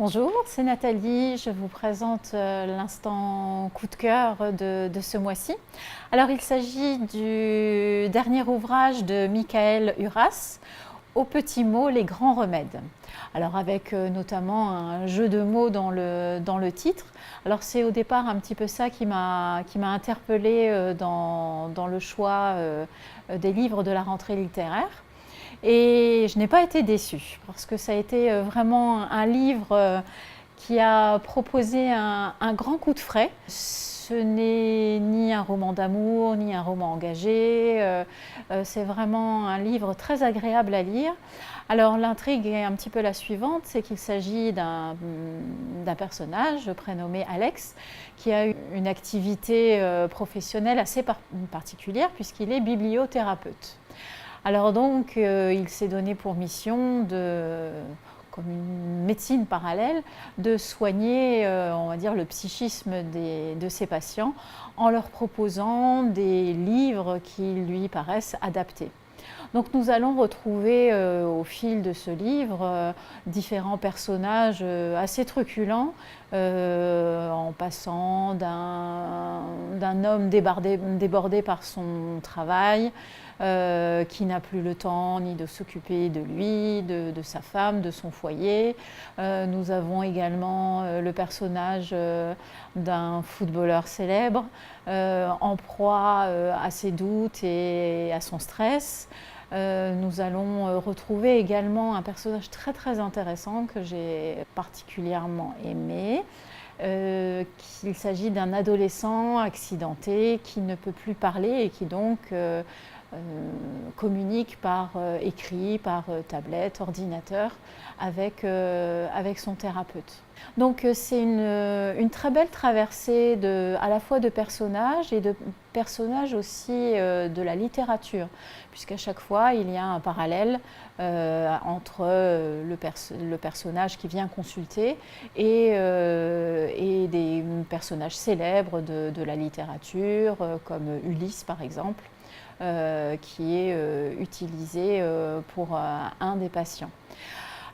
Bonjour, c'est Nathalie. Je vous présente l'instant coup de cœur de ce mois-ci. Alors, il s'agit du dernier ouvrage de Michael Uras, Aux petits mots, les grands remèdes. Alors, avec notamment un jeu de mots dans le titre. Alors, c'est au départ un petit peu ça qui m'a interpellée dans le choix des livres de la rentrée littéraire. Et je n'ai pas été déçue parce que ça a été vraiment un livre qui a proposé un grand coup de frais. Ce n'est ni un roman d'amour, ni un roman engagé. C'est vraiment un livre très agréable à lire. Alors l'intrigue est un petit peu la suivante, c'est qu'il s'agit d'un personnage prénommé Alex qui a une activité professionnelle assez particulière puisqu'il est bibliothérapeute. Alors donc, il s'est donné pour mission, comme une médecine parallèle, de soigner, on va dire, le psychisme de ses patients en leur proposant des livres qui lui paraissent adaptés. Donc nous allons retrouver au fil de ce livre différents personnages assez truculents, en passant d'un homme débordé par son travail, qui n'a plus le temps ni de s'occuper de lui, de sa femme, de son foyer. Nous avons également le personnage d'un footballeur célèbre, en proie à ses doutes et à son stress. Nous allons retrouver également un personnage très très intéressant que j'ai particulièrement aimé. Il s'agit d'un adolescent accidenté qui ne peut plus parler et qui donc communique par écrit, par tablette, ordinateur avec son thérapeute. Donc c'est une très belle traversée à la fois de personnages et de personnages aussi de la littérature, puisqu'à chaque fois il y a un parallèle entre le personnage qui vient consulter et des personnages célèbres de la littérature, comme Ulysse par exemple, qui est utilisé pour un des patients.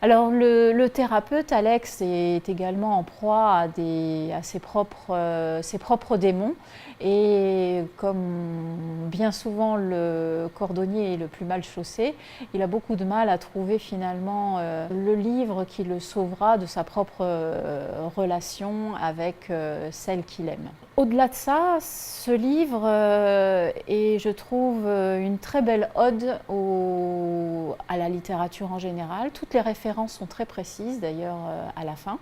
Alors le thérapeute Alex est également en proie à ses propres démons, et comme bien souvent le cordonnier est le plus mal chaussé, il a beaucoup de mal à trouver finalement le livre qui le sauvera de sa propre relation avec celle qu'il aime. Au-delà de ça, ce livre est, je trouve, une très belle ode à la littérature en général. Toutes les références sont très précises d'ailleurs à la fin.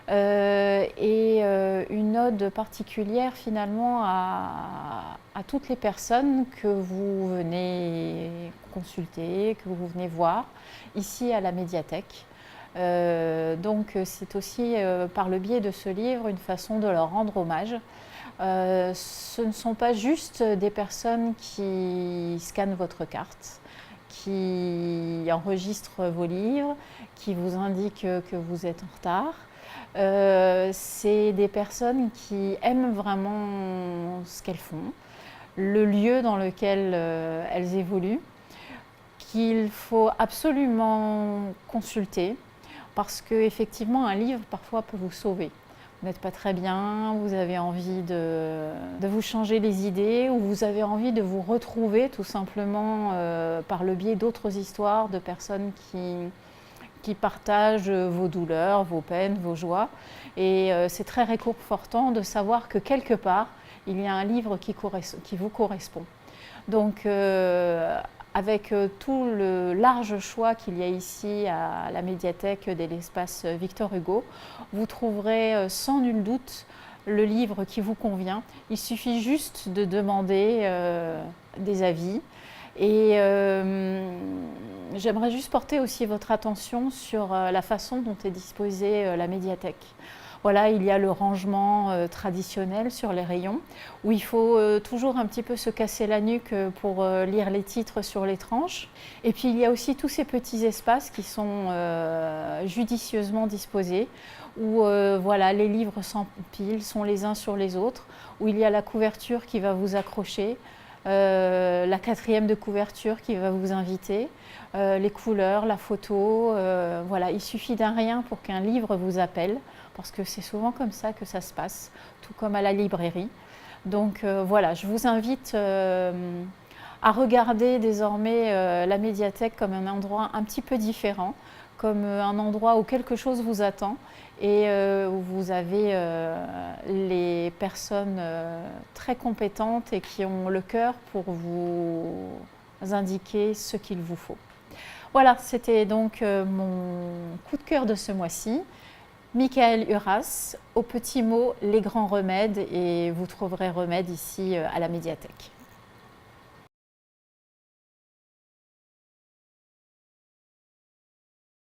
Et une ode particulière finalement à toutes les personnes que vous venez consulter, que vous venez voir ici à la médiathèque. Donc c'est aussi par le biais de ce livre une façon de leur rendre hommage. Ce ne sont pas juste des personnes qui scannent votre carte, qui enregistrent vos livres, qui vous indiquent que vous êtes en retard. C'est des personnes qui aiment vraiment ce qu'elles font, le lieu dans lequel elles évoluent, qu'il faut absolument consulter parce qu'effectivement un livre parfois peut vous sauver. Vous n'êtes pas très bien, vous avez envie de vous changer les idées, ou vous avez envie de vous retrouver tout simplement par le biais d'autres histoires de personnes qui partagent vos douleurs, vos peines, vos joies. Et c'est très réconfortant de savoir que quelque part, il y a un livre qui vous correspond. Donc, avec tout le large choix qu'il y a ici à la médiathèque de l'espace Victor Hugo, vous trouverez sans nul doute le livre qui vous convient. Il suffit juste de demander des avis. Et j'aimerais juste porter aussi votre attention sur la façon dont est disposée la médiathèque. Voilà, il y a le rangement traditionnel sur les rayons, où il faut toujours un petit peu se casser la nuque pour lire les titres sur les tranches. Et puis il y a aussi tous ces petits espaces qui sont judicieusement disposés, où voilà, les livres s'empilent, sont les uns sur les autres, où il y a la couverture qui va vous accrocher, la quatrième de couverture qui va vous inviter, les couleurs, la photo. Voilà, il suffit d'un rien pour qu'un livre vous appelle, parce que c'est souvent comme ça que ça se passe, tout comme à la librairie. Donc voilà, je vous invite à regarder désormais la médiathèque comme un endroit un petit peu différent, comme un endroit où quelque chose vous attend et où vous avez les personnes très compétentes et qui ont le cœur pour vous indiquer ce qu'il vous faut. Voilà, c'était donc mon coup de cœur de ce mois-ci. Michael Uras, au petit mot, les grands remèdes, et vous trouverez remède ici à la médiathèque.